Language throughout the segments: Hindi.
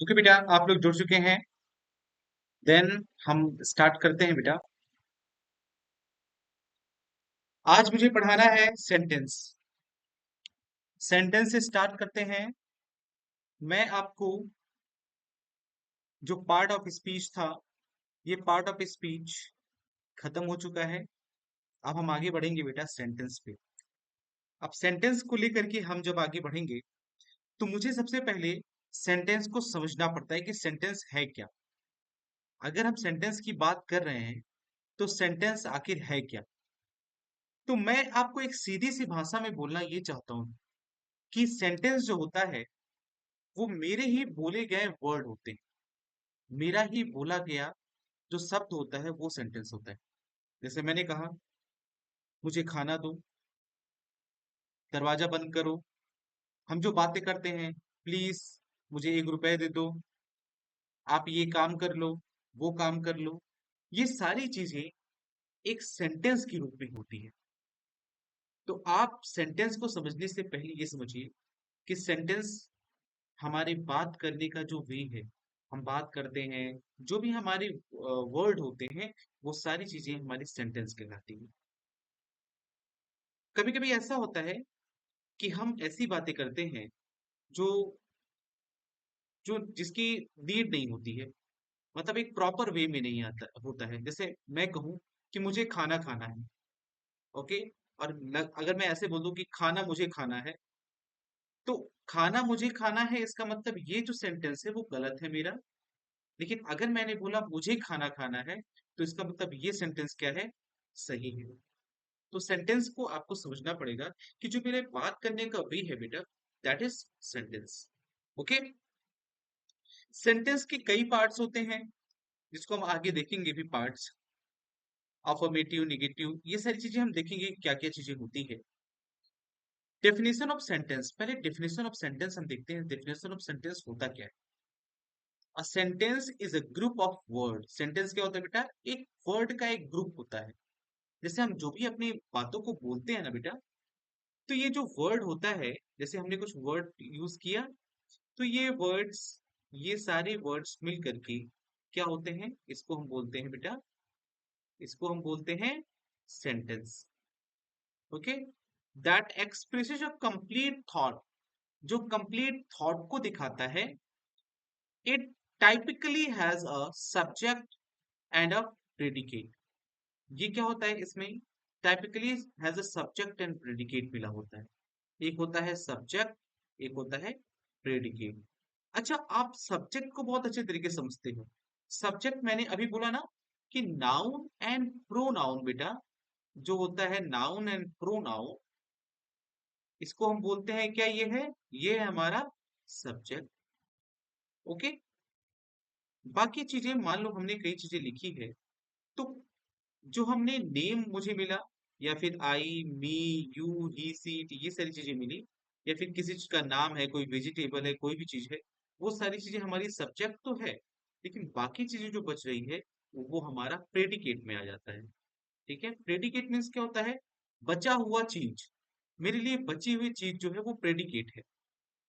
ओके बेटा, आप लोग जुड़ चुके हैं। देन हम स्टार्ट करते हैं बेटा। आज मुझे पढ़ाना है सेंटेंस। सेंटेंस से स्टार्ट करते हैं। मैं आपको जो पार्ट ऑफ स्पीच था, ये पार्ट ऑफ स्पीच खत्म हो चुका है। अब हम आगे बढ़ेंगे बेटा सेंटेंस पे। अब सेंटेंस को लेकर के हम जब आगे बढ़ेंगे तो मुझे सबसे पहले सेंटेंस को समझना पड़ता है कि सेंटेंस है क्या। अगर हम सेंटेंस की बात कर रहे हैं तो सेंटेंस आखिर है क्या। तो मैं आपको एक सीधी सी भाषा में बोलना ये चाहता हूँ कि सेंटेंस जो होता है वो मेरे ही बोले गए वर्ड होते हैं। मेरा ही बोला गया जो शब्द होता है वो सेंटेंस होता है। जैसे मैंने कहा, मुझे खाना दो, दरवाजा बंद करो। हम जो बातें करते हैं, प्लीज मुझे 1 रुपए दे दो, आप ये काम कर लो, वो काम कर लो, ये सारी चीजें एक सेंटेंस के रूप में होती है। तो आप सेंटेंस को समझने से पहले ये समझिए कि सेंटेंस हमारे बात करने का जो वे है, हम बात करते हैं, जो भी हमारे वर्ड होते हैं, वो सारी चीजें हमारी सेंटेंस कहलाती हैं। कभी कभी ऐसा होता है कि हम ऐसी बातें करते हैं जो जो जिसकी नीड नहीं होती है, मतलब एक प्रॉपर वे में नहीं आता होता है। जैसे मैं कहूँ कि मुझे खाना खाना है, ओके, और अगर मैं ऐसे बोल दूं कि खाना मुझे खाना है, तो खाना मुझे खाना है इसका मतलब ये जो सेंटेंस है वो गलत है मेरा। लेकिन अगर मैंने बोला मुझे खाना खाना है, तो इसका मतलब ये सेंटेंस क्या है, सही है। तो सेंटेंस को आपको समझना पड़ेगा कि जो मेरे बात करने का वे है बेटा, that is sentence. Okay. Sentence के कई पार्ट्स होते हैं जिसको हम आगे देखेंगे भी, पार्ट्स अफर्मेटिव, नेगेटिव, ये सारी चीजें हम देखेंगे क्या क्या चीजें होती है। डेफिनेशन ऑफ सेंटेंस, पहले डेफिनेशन ऑफ सेंटेंस हम देखते हैं। डेफिनेशन ऑफ सेंटेंस होता क्या है। A sentence is a group of word. Sentence क्या होता है बेटा, एक वर्ड का एक ग्रुप होता है। जैसे हम जो भी अपनी बातों को बोलते हैं ना बेटा, तो ये जो वर्ड होता है, जैसे हमने कुछ वर्ड यूज किया, तो ये वर्ड्स, ये सारे वर्ड्स मिल करके क्या होते हैं, इसको हम बोलते हैं बेटा, इसको हम बोलते हैं sentence. Okay. That expresses a complete thought, जो कंप्लीट थॉट को दिखाता है। It typically has a subject and a predicate. ये क्या होता है इसमें, typically has a subject and predicate मिला होता है। एक होता है सब्जेक्ट, एक होता है प्रेडिकेट। अच्छा, आप सब्जेक्ट को बहुत अच्छे तरीके से समझते हो। सब्जेक्ट मैंने अभी बोला ना कि नाउन एंड प्रोनाउन बेटा, जो होता है नाउन एंड प्रोनाउन, इसको हम बोलते हैं क्या, ये है हमारा सब्जेक्ट। ओके। बाकी चीजें, मान लो हमने कई चीजें लिखी है, तो जो हमने नेम मुझे मिला, या फिर आई, मी, यू, ही, सी, इट, ये सारी चीजें मिली, या फिर किसी चीज का नाम है, कोई वेजिटेबल है, कोई भी चीज है, वो सारी चीजें हमारी सब्जेक्ट तो है। लेकिन बाकी चीजें जो बच रही है वो हमारा प्रेडिकेट में आ जाता है। ठीक है। प्रेडिकेट मीन्स क्या होता है, बचा हुआ चीज। मेरे लिए बची हुई चीज जो है वो प्रेडिकेट है।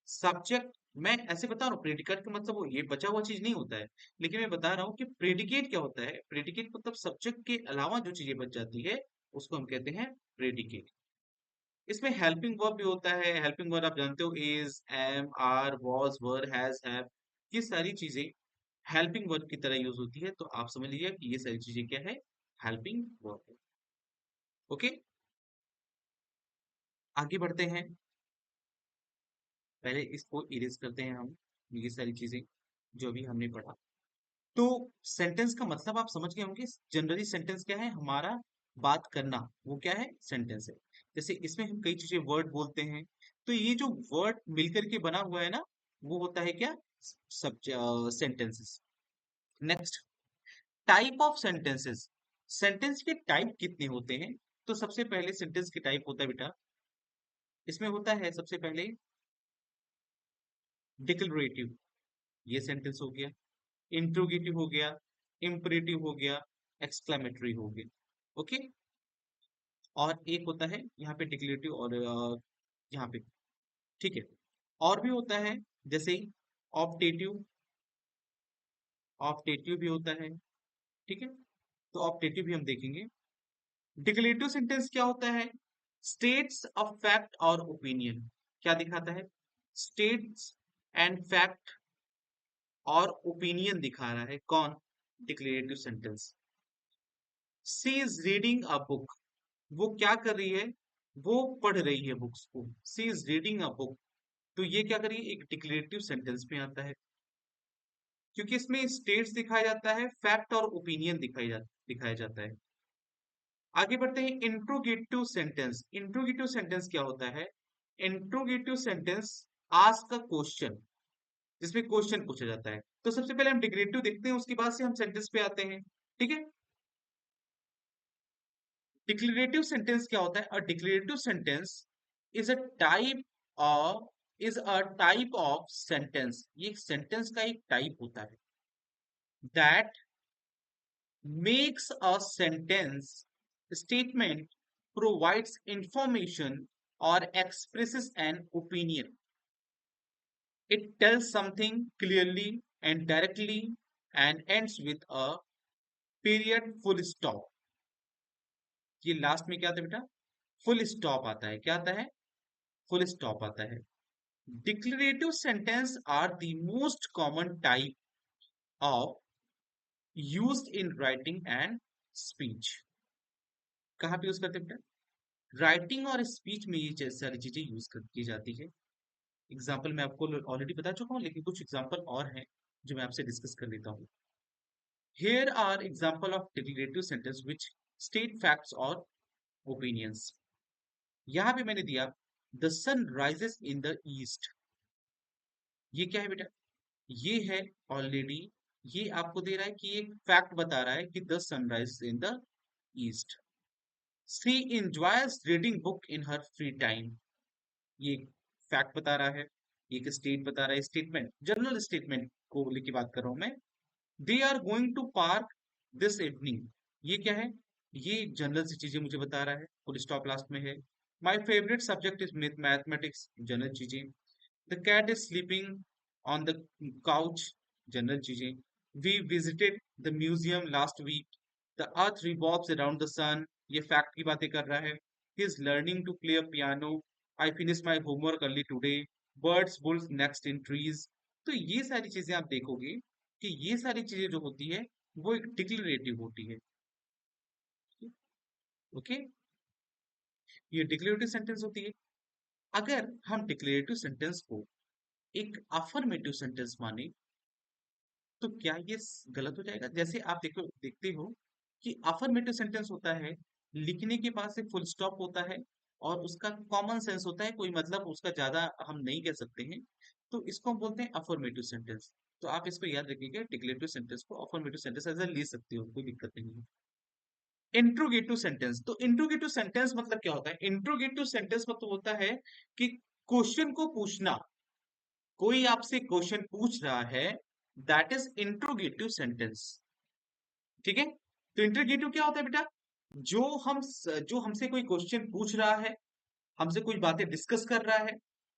सब्जेक्ट, मैं ऐसे बता रहा हूँ, प्रेडिकेट का मतलब वो ये बचा हुआ चीज नहीं होता है। लेकिन मैं बता रहा हूँ कि प्रेडिकेट क्या होता है। प्रेडिकेट मतलब सब्जेक्ट के अलावा जो चीजें बच जाती है, उसको हम कहते हैं प्रेडिकेट। इसमें हेल्पिंग वर्ब भी होता है। हेल्पिंग वर्ब आप जानते हो, is, am, are, was, were, has, have, ये सारी चीजें हेल्पिंग वर्ब की तरह यूज होती है। तो आप समझ लीजिए कि ये सारी चीजें क्या है, हेल्पिंग वर्ब। ओके। आगे बढ़ते हैं। पहले इसको इरेज करते हैं हम, ये सारी चीजें जो भी हमने पढ़ा। तो सेंटेंस का मतलब आप समझ गए होंगे। जनरली सेंटेंस क्या है, हमारा बात करना, वो क्या है, सेंटेंस है। जैसे इसमें हम कई चीजें वर्ड बोलते हैं, तो ये जो वर्ड मिलकर के बना हुआ है ना, वो होता है क्या, सब sentences. Next, type of sentences. Sentence के टाइप कितने होते हैं। तो सबसे पहले सेंटेंस के टाइप होता है बेटा, इसमें होता है सबसे पहले डिक्लरेटिव, ये सेंटेंस हो गया। इंट्रोगेटिव हो गया, इम्परेटिव हो गया, एक्सक्लेमेटरी हो गया। ओके। और एक होता है यहाँ पे डिक्लेरेटिव, और यहाँ पे, ठीक है। और भी होता है, जैसे ऑप्टेटिव, ऑप्टेटिव भी होता है, ठीक है, तो ऑप्टेटिव भी हम देखेंगे। डिक्लेरेटिव सेंटेंस क्या होता है? स्टेट्स अ फैक्ट और ओपिनियन। क्या दिखाता है? स्टेट्स एंड फैक्ट और ओपिनियन दिखा रहा है। कौन? Declarative sentence. She is reading a book. वो क्या कर रही है? वो पढ़ रही है बुक्स को। सी इज रीडिंग अ बुक। तो ये क्या करिए, एक डिक्लेरेटिव सेंटेंस में आता है, क्योंकि इसमें स्टेट्स दिखाया जाता है, फैक्ट और ओपिनियन दिखाया जाता है। आगे बढ़ते हैं, इंट्रोगेटिव सेंटेंस। इंट्रोगेटिव सेंटेंस क्या होता है? Interrogative sentence ask a question, जिसमें क्वेश्चन पूछा जाता है। तो सबसे पहले हम डिक्लेरेटिव देखते हैं, उसके बाद से हम सेंटेंस पे आते हैं, ठीक है। डिक्लेरेटिव सेंटेंस क्या होता है? A declarative sentence is a type of sentence. ये एक सेंटेंस का एक टाइप होता है that makes a sentence statement, provides information, or expresses an opinion. It tells something clearly and directly and ends with a period, full stop. ये लास्ट में क्या आता है बेटा? फुल स्टॉप आता है। क्या आता है? फुल स्टॉप आता है। Declarative sentence are the most common type of used in writing and speech. कहाँ पे यूज करते हैं बेटा? राइटिंग और स्पीच में ये सारी चीजें यूज की जाती है। एग्जाम्पल मैं आपको ऑलरेडी बता चुका हूँ, लेकिन कुछ एग्जाम्पल और हैं जो मैं आपसे डिस्कस कर लेता हूँ। Here are example of declarative sentence which state facts और ओपिनियंस। यहाँ पे मैंने दिया the sun rises in the east. ये क्या है बेटा? ये है ऑलरेडी, ये आपको दे रहा है कि एक फैक्ट बता रहा है कि the sun rises in the east. She enjoys reading book in her free time. ये फैक्ट बता रहा है, एक स्टेट बता रहा है, स्टेटमेंट, जनरल स्टेटमेंट को लेके बात कर रहा हूं मैं। They are going to park this evening. ये क्या है? ये जनरल सी चीजें मुझे बता रहा है, फुल स्टॉप लास्ट में है। My favourite subject is mathematics. General चीजें। The cat is sleeping on the couch. General चीजें। We visited the museum last week. The earth revolves around the sun. ये फैक्ट की बातें कर रहा है। He is learning to play a piano. I finish my homework early today. Birds builds nests in trees. तो ये सारी चीजें आप देखोगे कि ये सारी चीजें जो होती है वो एक डिक्लेरेटिव होती है। ओके, ये डिक्लेरेटिव सेंटेंस होती है। अगर हम डिक्लेरेटिव सेंटेंस को एक अफर्मेटिव सेंटेंस माने तो क्या ये गलत हो जाएगा? जैसे आप देखते हो कि अफर्मेटिव सेंटेंस होता है, लिखने के बाद से फुल स्टॉप होता है और उसका कॉमन सेंस होता है, कोई मतलब उसका ज्यादा हम नहीं कह सकते हैं, तो इसको हम बोलते हैं अफर्मेटिव सेंटेंस। तो आप इसको याद रखिएगा, डिक्लेरेटिव सेंटेंस को अफर्मेटिव सेंटेंस ऐसा ले सकते हो, कोई दिक्कत नहीं है। इंट्रोगेटिव सेंटेंस, तो इंट्रोगेटिव सेंटेंस मतलब क्या होता है? इंट्रोगेटिव सेंटेंस मतलब होता है कि क्वेश्चन को पूछना, कोई आपसे क्वेश्चन पूछ रहा है, दैट इज इंट्रोगेटिव सेंटेंस। ठीक है, तो इंट्रोगेटिव क्या होता है बेटा? जो हमसे कोई क्वेश्चन पूछ रहा है, हमसे कोई बातें डिस्कस कर रहा है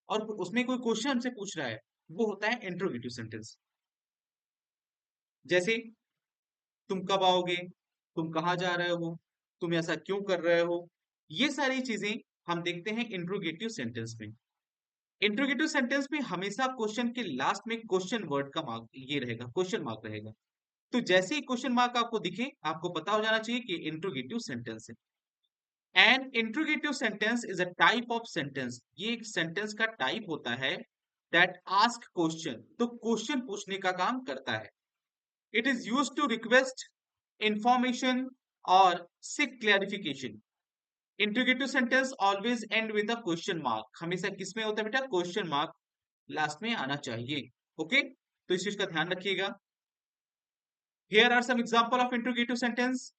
और उसमें कोई क्वेश्चन हमसे पूछ रहा है, वो होता है इंट्रोगेटिव सेंटेंस। जैसे तुम कब आओगे, तुम कहाँ जा रहे हो, तुम ऐसा क्यों कर रहे हो, ये सारी चीजें हम देखते हैं इंट्रोगेटिव सेंटेंस में। इंट्रोगेटिव सेंटेंस में हमेशा क्वेश्चन के लास्ट में क्वेश्चन वर्ड का मार्क ये रहेगा, क्वेश्चन मार्क रहेगा। तो जैसे ही क्वेश्चन मार्क आपको दिखे, आपको पता हो जाना चाहिए कि इंट्रोगेटिव सेंटेंस है। An interrogative sentence is a type of sentence. ये एक सेंटेंस का टाइप होता है दैट आस्क क्वेश्चन, तो क्वेश्चन पूछने का काम करता है। It is use to request information और seek clarification. Interrogative sentence always end with a question mark. हमेशा किसमें होता है बेटा? क्वेश्चन मार्क लास्ट में आना चाहिए। ओके, तो इस चीज का ध्यान रखिएगा। Here are some example of interrogative sentence.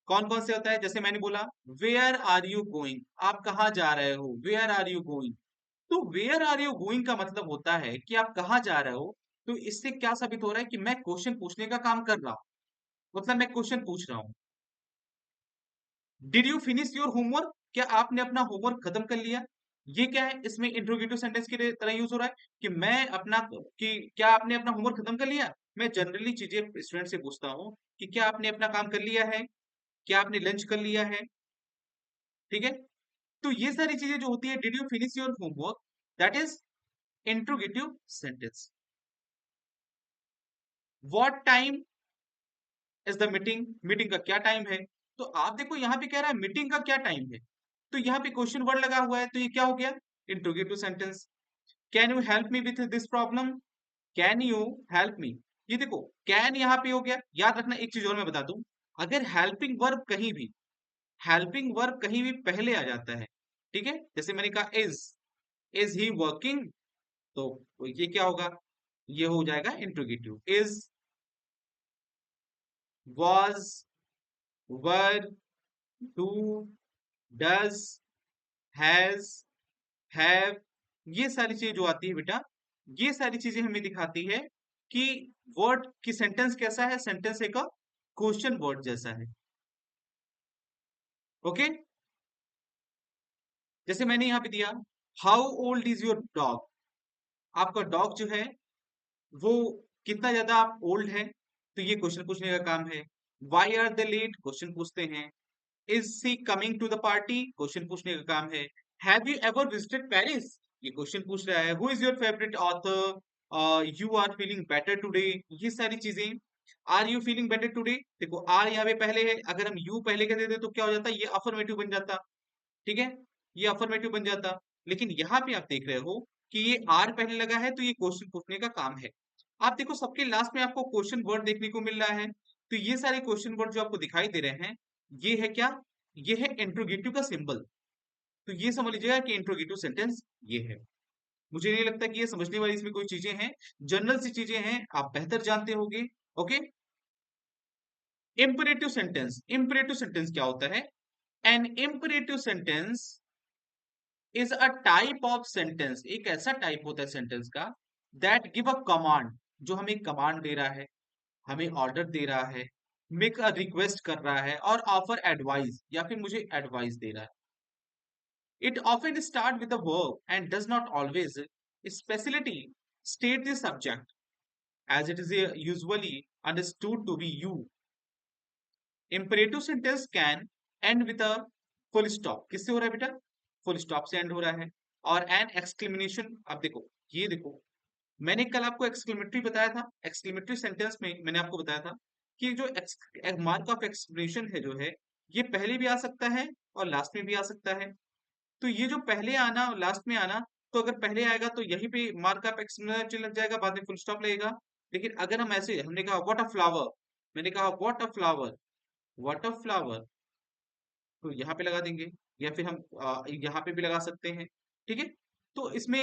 कौन कौन से होता है? जैसे मैंने बोला, वेयर आर यू गोइंग, आप कहाँ जा रहे हो, वेयर आर यू गोइंग। तो वेयर आर यू गोइंग का मतलब होता है कि आप कहाँ जा रहे हो। तो इससे क्या साबित हो रहा है कि मैं क्वेश्चन पूछने का काम कर रहा हूं, मतलब मैं क्वेश्चन पूछ रहा हूं। Did you finish your homework, क्या आपने अपना होमवर्क खत्म कर लिया? ये क्या है? इसमें इंट्रोगेटिव सेंटेंस की तरह यूज हो रहा है कि मैं अपना, कि क्या आपने अपना होमवर्क खत्म कर लिया। मैं जनरली चीजें स्टूडेंट से पूछता हूँ कि क्या आपने अपना काम कर लिया है, क्या आपने लंच कर लिया है, ठीक है। तो ये सारी चीजें जो होती है, did you finish your homework, that is interrogative sentence. What time is the meeting, meeting का क्या टाइम है। तो आप देखो यहाँ पे कह रहा है मीटिंग का क्या टाइम है, तो यहाँ पे क्वेश्चन वर्ड लगा हुआ है, तो ये क्या हो गया, interrogative sentence. Can you help me with this problem, can you help me, ये देखो कैन यहाँ पे हो गया। याद रखना एक चीज और मैं बता दूं, अगर हेल्पिंग वर्ब कहीं भी, हेल्पिंग वर्ब कहीं भी पहले आ जाता है, ठीक है, जैसे मैंने कहा इज ही वर्किंग, तो ये क्या होगा, ये हो जाएगा interrogative. Is, was, were, do, does, has, have, ये सारी चीजें जो आती है बेटा, ये सारी चीजें हमें दिखाती है कि वर्ड की सेंटेंस कैसा है, सेंटेंस एक क्वेश्चन वर्ड जैसा है। ओके, जैसे मैंने यहां पे दिया, how old is your dog, आपका डॉग जो है वो कितना ज्यादा आप ओल्ड है, तो ये क्वेश्चन पूछने का काम है। Why are they late, question पूछते हैं। Is she coming to the party, question पूछने का काम है। Have you ever visited Paris, ये क्वेश्चन पूछ रहा है। Who is your favourite author, you are feeling better today, ये सारी चीजें। Are you feeling better today, देखो आर यहाँ पे पहले है, अगर हम यू पहले कर देते तो क्या हो जाता, ये अफर्मेटिव बन जाता, ठीक है, ये अफर्मेटिव बन जाता। लेकिन यहाँ पे आप देख रहे हो कि ये आर पहले लगा है, तो ये क्वेश्चन पूछने का काम है। आप देखो सबके लास्ट में आपको क्वेश्चन वर्ड देखने को मिल रहा है, तो ये सारे क्वेश्चन वर्ड जो आपको दिखाई दे रहे हैं, ये है क्या, ये है इंट्रोगेटिव का सिंबल। तो ये समझ लीजिएगा कि इंट्रोगेटिव सेंटेंस ये है। मुझे नहीं लगता कि ये समझने वाली इसमें कोई चीजें हैं, जनरल सी चीजें हैं, आप बेहतर जानते होंगे। Okay, imperative sentence, imperative sentence क्या होता है, an imperative sentence is a type of sentence, एक ऐसा टाइप होता है सेंटेंस का, दैट गिव अ कमांड, जो हमें कमांड दे रहा है, हमें ऑर्डर दे रहा है, मेक अ रिक्वेस्ट कर रहा है, और ऑफर एडवाइस, या फिर मुझे एडवाइस दे रहा है। It often starts with a verb and does not always specifically state the subject, as it is usually understood to be you. Imperative sentence can end with a full stop. किससे हो रहा है बेटा, full stop से end हो रहा है। और an exclamation, अब देखो, ये देखो, मैंने कल आपको एक्सक्लेमेटरी बताया था, एक्सक्लेमेटरी सेंटेंस में मैंने आपको बताया था कि जो मार्क ऑफ एक्सक्लेमेशन है जो है, ये पहले भी आ सकता है और लास्ट में भी आ सकता है। तो ये जो पहले आना और लास्ट में आना, तो अगर पहले आएगा तो यहीं पे मार्क ऑफ एक्सक्लेमेशन लग जाएगा, बाद में फुल स्टॉप लगेगा। लेकिन अगर हम ऐसे, हमने कहा व्हाट अ फ्लावर, मैंने कहा what a flower, what a flower, तो यहाँ पे लगा देंगे, या फिर हम यहाँ पे भी लगा सकते हैं, ठीक है। तो इसमें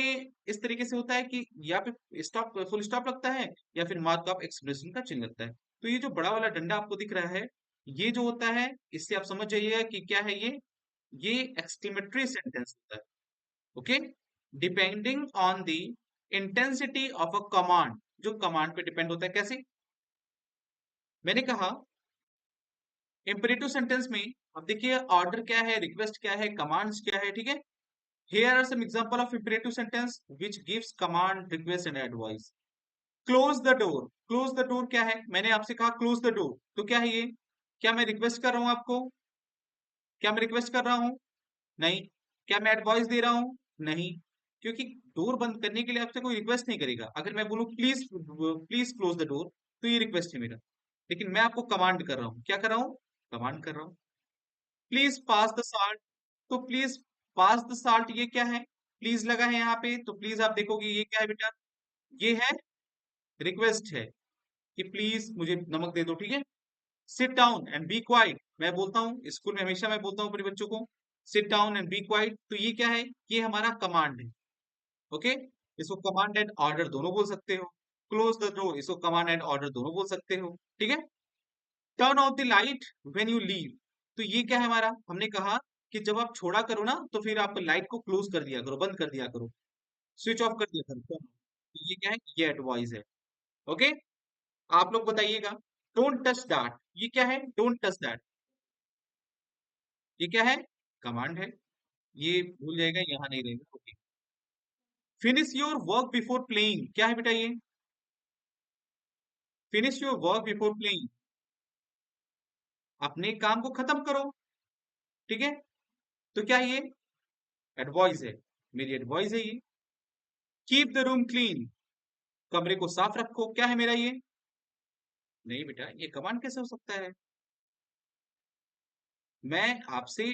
इस तरीके से होता है कि या पे स्टॉप, फुल स्टॉप लगता है, या फिर मार्क ऑफ एक्सप्रेशन का चिन्ह लगता है। तो ये जो बड़ा वाला डंडा आपको दिख रहा है, ये जो होता है, इससे आप समझ जाइएगा कि क्या है ये एक्सक्लेमेटरी सेंटेंस होता है। Okay, depending on the intensity of a command, जो कमांड पे डिपेंड होता है। कैसे, मैंने कहा इंपेरेटिव सेंटेंस में, अब देखिए ऑर्डर क्या है, रिक्वेस्ट क्या है, कमांड्स क्या है, ठीक है। Here are some example of imperative sentence which gives command, request and advice. Close the door. Close the door क्या है, मैंने आपसे कहा close the door, तो क्या है ये, क्या मैं रिक्वेस्ट कर रहा हूं आपको, क्या मैं रिक्वेस्ट कर रहा हूं, नहीं। क्या मैं एडवाइस दे रहा हूं, नहीं। क्योंकि डोर बंद करने के लिए आपसे कोई रिक्वेस्ट नहीं करेगा। अगर मैं बोलूं please please close the door, तो ये रिक्वेस्ट है मेरा। लेकिन मैं आपको कमांड कर रहा हूं, क्या कर रहा हूं, कमांड कर रहा हूं। प्लीज पास द साल्ट, तो प्लीज पास द साल्ट ये क्या है, प्लीज लगा है यहाँ पे, तो प्लीज आप देखोगे ये क्या है बेटा, ये है रिक्वेस्ट है कि प्लीज मुझे नमक दे दो, ठीक है। Sit down and be quiet, मैं बोलता हूँ स्कूल में, हमेशा मैं बोलता हूँ अपने बच्चों को sit down and be quiet, तो ये क्या है, ये हमारा कमांड है। ओके, इसको कमांड एंड ऑर्डर दोनों बोल सकते हो। क्लोज द डोर, इसको कमांड एंड ऑर्डर दोनों बोल सकते हो, ठीक है। Turn off the light when you leave, तो ये क्या है हमारा, हमने कहा कि जब आप छोड़ा करो ना, तो फिर आप लाइट को क्लोज कर दिया करो, बंद कर दिया करो, स्विच ऑफ कर दिया करो। तो ये क्या है, ये एडवाइस है। ओके, आप लोग बताइएगा, डोंट टच दैट, ये क्या है, डोंट टच दैट, ये क्या है, कमांड है। ये भूल जाएगा, यहाँ नहीं रहेगा। Okay, finish your work before playing, क्या है बेटा ये, finish your work before playing, अपने काम को खत्म करो, ठीक है। तो क्या ये एडवाइस है, मेरी एडवाइस है ये। कीप द रूम क्लीन, कमरे को साफ रखो, क्या है मेरा ये? नहीं बेटा, ये कमांड कैसे हो सकता है? मैं आपसे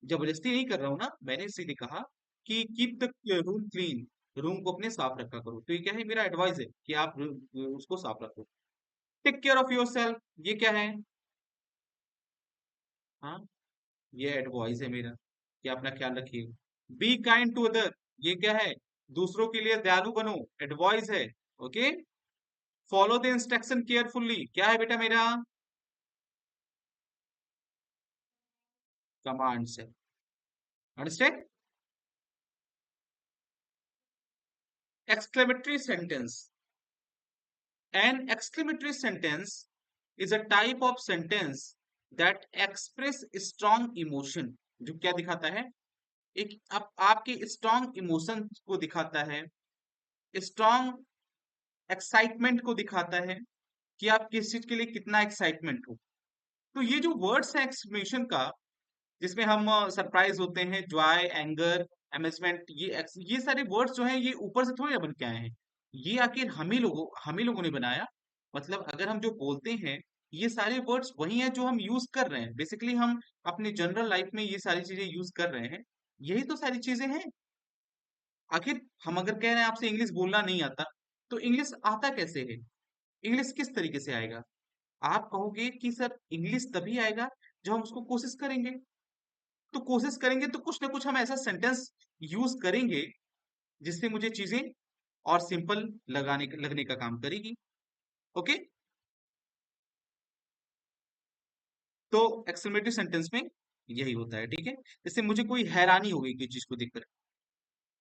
जबरदस्ती नहीं कर रहा हूं ना, मैंने सीधे कहा कि keep the room clean, room को अपने साफ रखा करो। तो ये क्या है, मेरा एडवाइस है कि आप उसको साफ रखो। Take care of yourself, ये क्या है? हाँ, ये एडवाइस है मेरा कि अपना ख्याल रखिए। बी काइंड टू अदर, ये क्या है? दूसरों के लिए दयालु बनो, एडवाइस है। Okay. Follow the instruction carefully, क्या है बेटा मेरा? कमांड्स है। Understand? exclamatory sentence, an exclamatory sentence is a type of sentence that express strong emotion, जो क्या दिखाता है? एक आपके स्ट्रॉन्ग इमोशन को दिखाता है, स्ट्रॉन्ग एक्साइटमेंट को दिखाता है कि आप किस चीज के लिए कितना एक्साइटमेंट हो। तो ये जो वर्ड्स है एक्सप्लेनेशन का, जिसमें हम सरप्राइज होते हैं, जॉय, एंगर, अमेजमेंट, ये सारे वर्ड्स जो हैं ये ऊपर से थोड़ी ना बन के आए हैं। ये आखिर हम ही लोगों ने बनाया। मतलब अगर हम जो बोलते हैं, ये सारे वर्ड्स वही हैं जो हम यूज कर रहे हैं। बेसिकली हम अपनी जनरल लाइफ में ये सारी चीजें यूज कर रहे हैं। यही तो सारी चीजें हैं। आखिर हम अगर कह रहे हैं आपसे इंग्लिश बोलना नहीं आता, तो इंग्लिश आता कैसे है? इंग्लिश किस तरीके से आएगा? आप कहोगे कि सर इंग्लिश तभी आएगा जब हम उसको कोशिश करेंगे। तो कोशिश करेंगे तो कुछ ना कुछ हम ऐसा सेंटेंस यूज करेंगे जिससे मुझे चीजें और सिंपल लगने का काम करेगी। ओके। तो एक्सक्लेमेटरी सेंटेंस में यही होता है, ठीक है। जैसे मुझे कोई हैरानी हो गई किसी चीज को देखकर,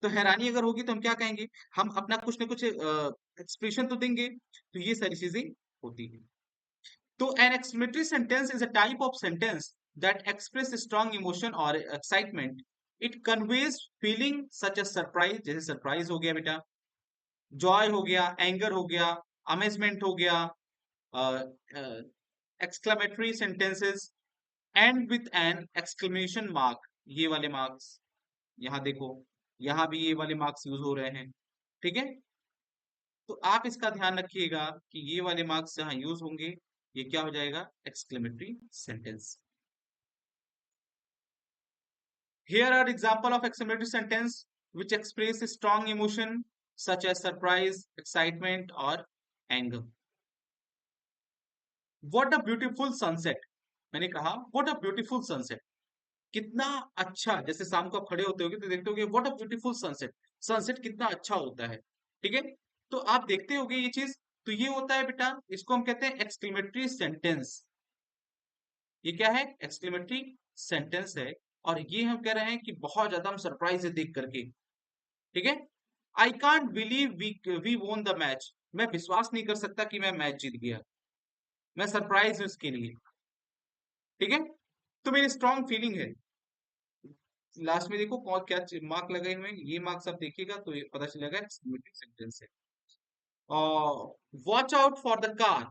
तो हैरानी अगर होगी तो हम क्या कहेंगे? हम अपना कुछ ना कुछ एक्सप्रेशन तो देंगे। तो ये सारी चीजें होती है। तो an exclamatory sentence is a type of sentence that express strong emotion or excitement. It conveys feeling such as surprise, जैसे सरप्राइज हो गया बेटा, जॉय हो गया, एंगर हो गया, अमेजमेंट हो गया, exclamatory sentences and with an exclamation mark, ये वाले मार्क्स, यहाँ देखो, यहाँ भी ये वाले मार्क्स यूज हो रहे हैं, ठीक है। तो आप इसका ध्यान रखिएगा कि ये वाले मार्क्स जहाँ यूज होंगे, ये क्या हो जाएगा? Exclamatory sentence. Here are example of exclamatory sentence which express strong emotion such as surprise, excitement or anger. What a beautiful sunset. मैंने कहा what a beautiful sunset. कितना अच्छा, जैसे शाम को आप खड़े होते होगे तो देखते होगे what a beautiful sunset. Sunset कितना अच्छा होता है, ठीक है। तो आप देखते होगे ये चीज। तो ये होता है बेटा, इसको हम कहते हैं एक्सक्लेमेटरी सेंटेंस। ये क्या है? एक्सक्लेमेटरी सेंटेंस है। और ये हम कह रहे हैं कि बहुत ज्यादा हम सरप्राइज है देख करके, ठीक है। I can't believe we won the match, मैं विश्वास नहीं कर सकता कि मैं मैच जीत गया, मैं सरप्राइज हूं इसके लिए, ठीक है। तो मेरी स्ट्रॉन्ग फीलिंग है। लास्ट में देखो कौन क्या मार्क लगे हुए हैं, ये मार्क्स आप देखिएगा तो ये पता चलेगा एक्सक्लेमेटरी सेंटेंस है। Watch out for the car,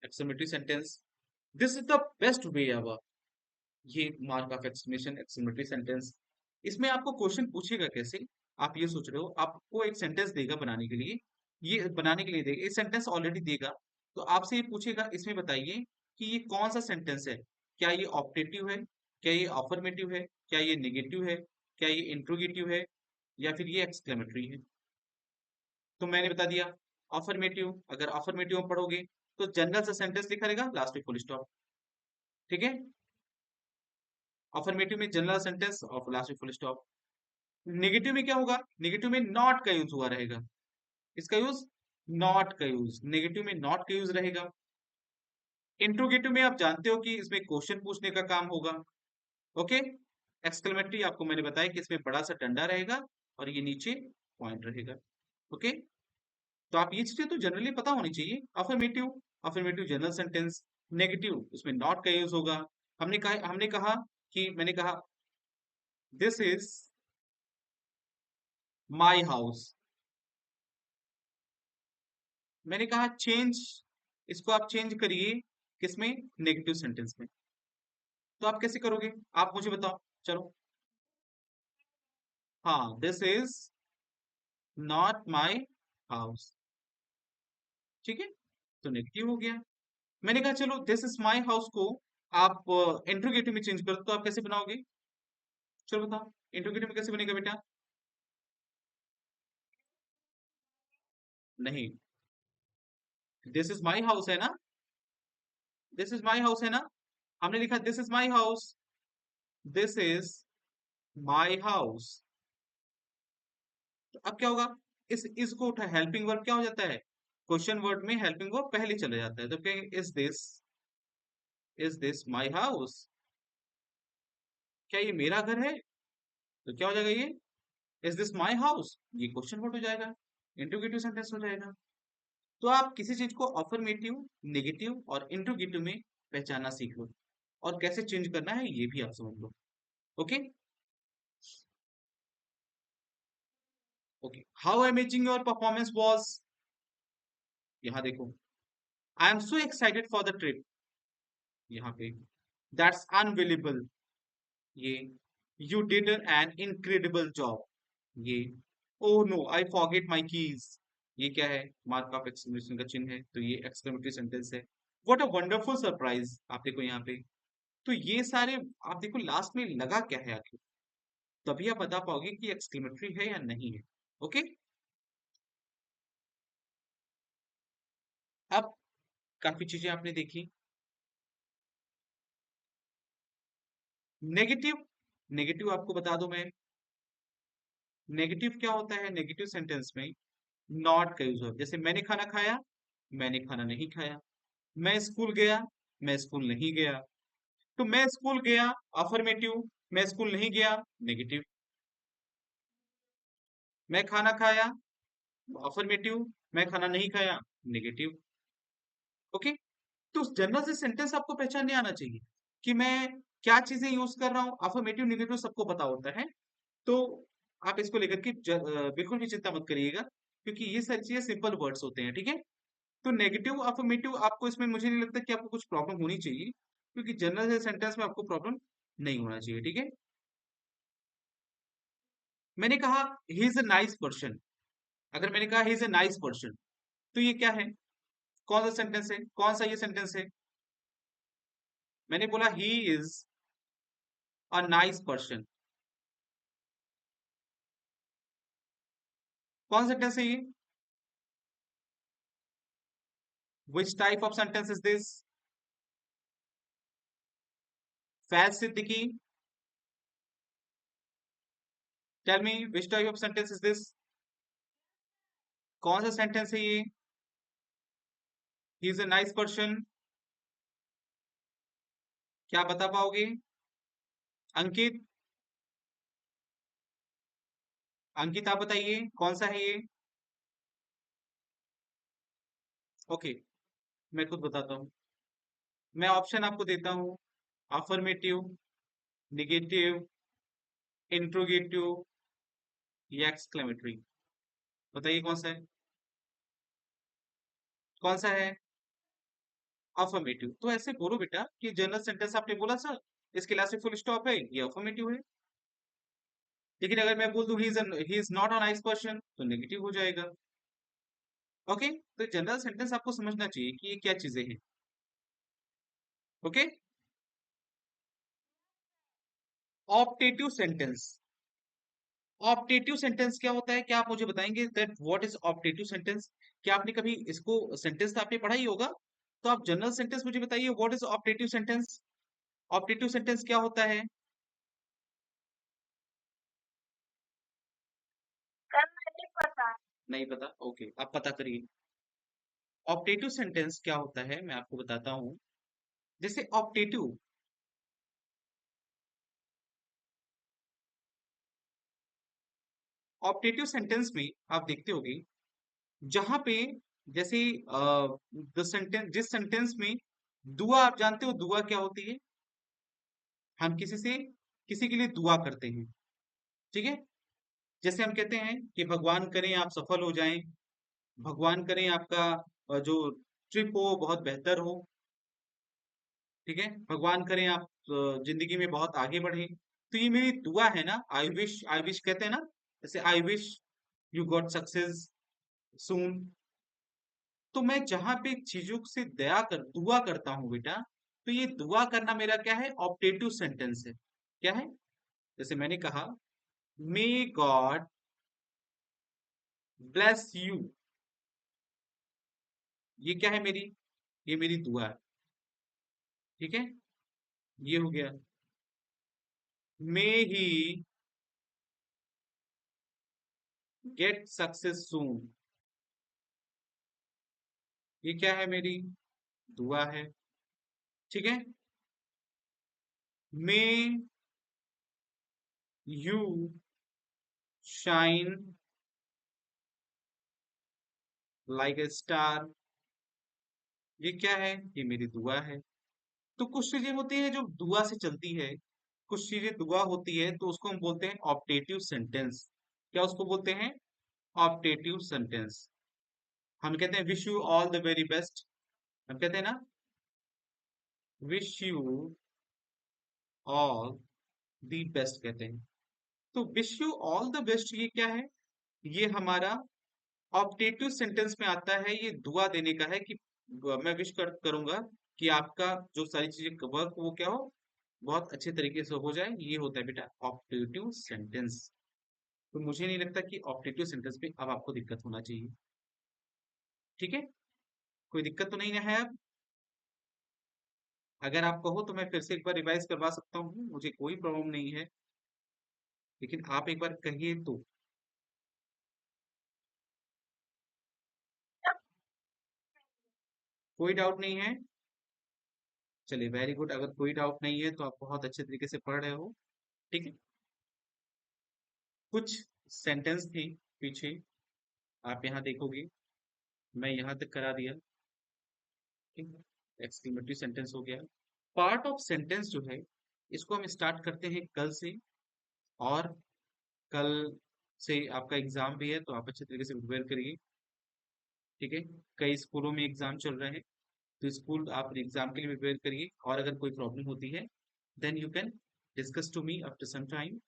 exclamatory sentence. This is the best way ever, ये mark of exclamation, exclamatory sentence. इसमें आपको क्वेश्चन पूछेगा कैसे? आप ये सोच रहे हो, आपको एक सेंटेंस देगा बनाने के लिए, ये बनाने के लिए देगा, एक सेंटेंस ऑलरेडी देगा। तो आपसे ये पूछेगा, इसमें बताइए कि ये कौन सा सेंटेंस है। क्या ये ऑप्टेटिव है, क्या ये अफर्मेटिव है, क्या ये नेगेटिव है, क्या ये इंट्रोगेटिव है, या फिर ये एक्सक्लेमेटरी है? तो मैंने बता दिया अफर्मेटिव। अगर अफर्मेटिव में पढ़ोगे तो जनरल सा सेंटेंस लिखा रहेगा, लास्ट में फुल स्टॉप, ठीक है। अफर्मेटिव में जनरल सेंटेंस और लास्ट में फुल स्टॉप। नेगेटिव में क्या होगा? नेगेटिव में नॉट का यूज हुआ रहेगा। इसका यूज, नॉट का यूज, नेगेटिव में नॉट का यूज रहेगा। इंट्रोगेटिव में आप जानते हो कि इसमें क्वेश्चन पूछने का काम होगा। ओके। एक्सक्लेमेटरी आपको मैंने बताया कि इसमें बड़ा सा डंडा रहेगा और ये नीचे पॉइंट रहेगा। ओके। तो आप ये चीजें तो जनरली पता होनी चाहिए। Affirmative, affirmative general sentence. Negative, उसमें नॉट का यूज होगा। हमने कहा कि मैंने कहा दिस इज माई हाउस। मैंने कहा चेंज इसको आप चेंज करिए किसमें, नेगेटिव सेंटेंस में। तो आप कैसे करोगे, आप मुझे बताओ चलो। हाँ, this is not my house, ठीक है, तो नेगेटिव हो गया। मैंने कहा चलो दिस इज माई हाउस को आप इंट्रोगेटिव में चेंज करो, तो आप कैसे बनाओगे, चलो बताओ इंट्रोगेटिव में कैसे बनेगा बेटा। नहीं, दिस इज माई हाउस है ना, दिस इज माई हाउस है ना, हमने लिखा this is my house, this is my house. तो अब क्या होगा, इस इसको उठा, हेल्पिंग वर्ब क्या हो जाता है, क्वेश्चन वर्ड में हेल्पिंग वर्ब पहले चले जाता है, तो क्या, इज दिस माई हाउस, क्या ये मेरा घर है, तो क्या हो जाएगा ये, इज दिस माई हाउस, ये क्वेश्चन वर्ड हो जाएगा, इंट्रोगेटिव सेंटेंस हो जाएगा। तो आप किसी चीज को अफर्मेटिव, नेगेटिव और इंट्रोगेटिव में पहचानना सीख लो, और कैसे चेंज करना है ये भी आप समझ लो। Okay, okay, how amazing your performance was, यहाँ देखो, I am so excited for the trip, यहाँ पे दैट्स अनबिलीवेबल, ये you did an incredible job, ये oh no I forget my keys, ये क्या है, मार्क ऑफ एक्सक्लेमेशन का चिन्ह है, तो ये एक्सक्लेमेटरी सेंटेंस है। व्हाट अ वंडरफुल सरप्राइज, आप देखो यहाँ पे, तो ये सारे, आप देखो लास्ट में लगा क्या है आखिर, तभी आप बता पाओगे कि एक्सक्लेमेटरी है या नहीं है। ओके, अब काफी चीजें आपने देखी। नेगेटिव, नेगेटिव आपको बता दूं मैं, नेगेटिव क्या होता है, नेगेटिव सेंटेंस में नॉट का यूज होता है, जैसे मैंने खाना खाया, मैंने खाना नहीं खाया, मैं स्कूल गया, मैं स्कूल नहीं गया। तो मैं स्कूल गया अफर्मेटिव, मैं स्कूल नहीं गया नेगेटिव, मैं खाना खाया अफर्मेटिव, मैं खाना नहीं खाया नेगेटिव। ओके, तो जनरल से सेंटेंस आपको पहचानने आना चाहिए कि मैं क्या चीजें यूज कर रहा हूँ, अफर्मेटिव नेगेटिव सबको पता होता है। तो आप इसको लेकर के बिल्कुल भी चिंता मत करिएगा, क्योंकि ये सारी चीजें सिंपल वर्ड्स होते हैं, ठीक है। तो नेगेटिव अफर्मेटिव आपको इसमें मुझे नहीं लगता कि आपको कुछ प्रॉब्लम होनी चाहिए, क्योंकि जनरल सेंटेंस में आपको प्रॉब्लम नहीं होना चाहिए, ठीक है। मैंने कहा ही इज अ नाइस पर्सन, अगर मैंने कहा ही इज अ नाइस पर्सन, तो ये क्या है, कौन सा सेंटेंस है, कौन सा ये सेंटेंस है, मैंने बोला he is a nice person, कौन सेंटेंस है ये, which type of sentence is this, Faiz Siddiqui, tell me which type of sentence is this, कौन सा सेंटेंस है ये, he is a nice person, क्या बता पाओगे, अंकित, अंकित आप बताइए कौन सा है ये। ओके, मैं खुद बताता हूँ, मैं ऑप्शन आपको देता हूँ, अफर्मेटिव, निगेटिव, इंट्रोगेटिव या एक्सक्लेमेटरी, बताइए कौन सा है, कौन सा है, अफर्मेटिव। तो ऐसे बोलो बेटा कि जनरल सेंटेंस आपने बोला सर इसके लास्ट में फुल स्टॉप है, ये अफर्मेटिव है। लेकिन अगर मैं बोल दूं he is not a nice person, तो नेगेटिव हो जाएगा। ओके, तो जनरल सेंटेंस आपको समझना चाहिए कि ये क्या चीजें हैं। Okay, optative sentence, optative sentence क्या होता है, क्या आप मुझे बताएंगे that what is optative sentence, क्या आपने कभी इसको सेंटेंस तो आपने पढ़ा ही होगा, तो आप जनरल सेंटेंस मुझे बताइए what is optative sentence, optative sentence क्या होता है। सर मुझे पता, नहीं पता, ओके आप पता करिए। ऑप्टेटिव सेंटेंस क्या होता है मैं आपको बताता हूँ, जैसे ऑप्टेटिव, ऑप्टेटिव सेंटेंस में आप देखते होंगे जहां पे, जैसे द सेंटेंस, जिस सेंटेंस में दुआ, आप जानते हो दुआ क्या होती है, हम किसी से, किसी के लिए दुआ करते हैं, ठीक है, जैसे हम कहते हैं कि भगवान करें आप सफल हो जाएं, भगवान करें आपका जो ट्रिप हो बहुत बेहतर हो। ठीक है, भगवान करें आप जिंदगी में बहुत आगे बढ़े। तो ये मेरी दुआ है ना, आई विश कहते हैं ना, जैसे I wish you got success soon. तो मैं जहां पे चीजों से दुआ करता हूँ बेटा, तो ये दुआ करना मेरा क्या है, ऑप्टेटिव सेंटेंस है। क्या है? जैसे मैंने कहा, मे गॉड ब्लेस यू। ये क्या है मेरी? ये मेरी दुआ है। ठीक है, ये हो गया। मे ही गेट सक्सेस सून। ये क्या है मेरी? दुआ है। ठीक है, may you shine like a star. ये क्या है? ये मेरी दुआ है। तो कुछ चीजें होती हैं जो दुआ से चलती है, कुछ चीजें दुआ होती है, तो उसको हम बोलते हैं ऑप्टेटिव सेंटेंस। क्या उसको बोलते हैं? Optative sentence. हम कहते हैं wish you all the very best. हम कहते हैं ना, wish you all the best कहते हैं। तो wish you all the best ये क्या है? ये हमारा ऑप्टेटिव सेंटेंस में आता है। ये दुआ देने का है कि मैं विश करूंगा कि आपका जो सारी चीजें वर्क वो क्या हो, बहुत अच्छे तरीके से हो जाए। ये होता है बेटा ऑप्टेटिव सेंटेंस। तो मुझे नहीं लगता कि ऑप्टेटिव सेंटेंस पे अब आपको दिक्कत होना चाहिए। ठीक है, कोई दिक्कत तो नहीं है अब? अगर आप कहो तो मैं फिर से एक बार रिवाइज करवा सकता हूँ, मुझे कोई प्रॉब्लम नहीं है, लेकिन आप एक बार कहिए तो। कोई डाउट नहीं है? चलिए वेरी गुड, अगर कोई डाउट नहीं है तो आप बहुत अच्छे तरीके से पढ़ रहे हो। ठीक है, कुछ सेंटेंस थी पीछे, आप यहाँ देखोगे, मैं यहाँ तक करा दिया। ठीक है, एक्सक्लेमेटरी सेंटेंस हो गया। पार्ट ऑफ सेंटेंस जो है, इसको हम स्टार्ट करते हैं कल से। और कल से आपका एग्जाम भी है, तो आप अच्छे तरीके से प्रिपेयर करिए। ठीक है, कई स्कूलों में एग्जाम चल रहे हैं, तो स्कूल आप एग्जाम के लिए प्रिपेयर करिए। और अगर कोई प्रॉब्लम होती है, then you can discuss to me after some time.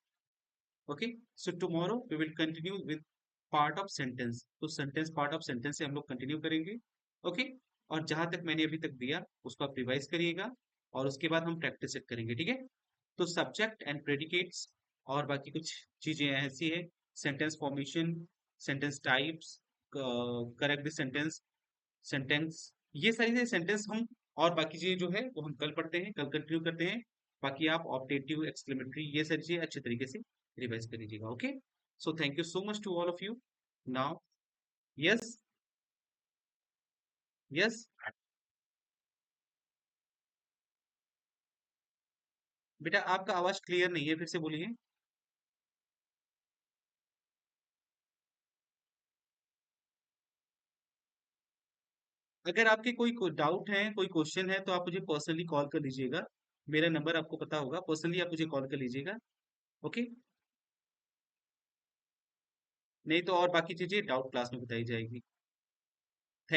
Okay, so tomorrow we will continue with part of sentence. तो सेंटेंस, पार्ट ऑफ सेंटेंस से हम लोग कंटिन्यू करेंगे। ओके, और जहां तक मैंने अभी तक दिया उसको आप रिवाइज करिएगा, और उसके बाद हम प्रैक्टिस सेट करेंगे। ठीक है, तो सब्जेक्ट एंड प्रेडिकेट्स और बाकी कुछ चीजें ऐसी है, sentence formation, sentence types, correct sentence, sentence, ये सारी सेंटेंस हम, और बाकी चीजें जो है वो हम कल पढ़ते हैं, कल कंटिन्यू करते हैं। बाकी आप ऑप्टेटिव, एक्सक्लेमेटरी, ये सारी चीजें अच्छे तरीके से रिवाइज कर लीजिएगा। Okay, so thank you so much to all of you. Now, yes, yes, बेटा आपका आवाज क्लियर नहीं है, फिर से बोलिए। अगर आपके कोई डाउट है, कोई क्वेश्चन है, तो आप मुझे पर्सनली कॉल कर लीजिएगा। मेरा नंबर आपको पता होगा, पर्सनली आप मुझे कॉल कर लीजिएगा। ओके, नहीं तो और बाकी चीजें डाउट क्लास में बताई जाएगी।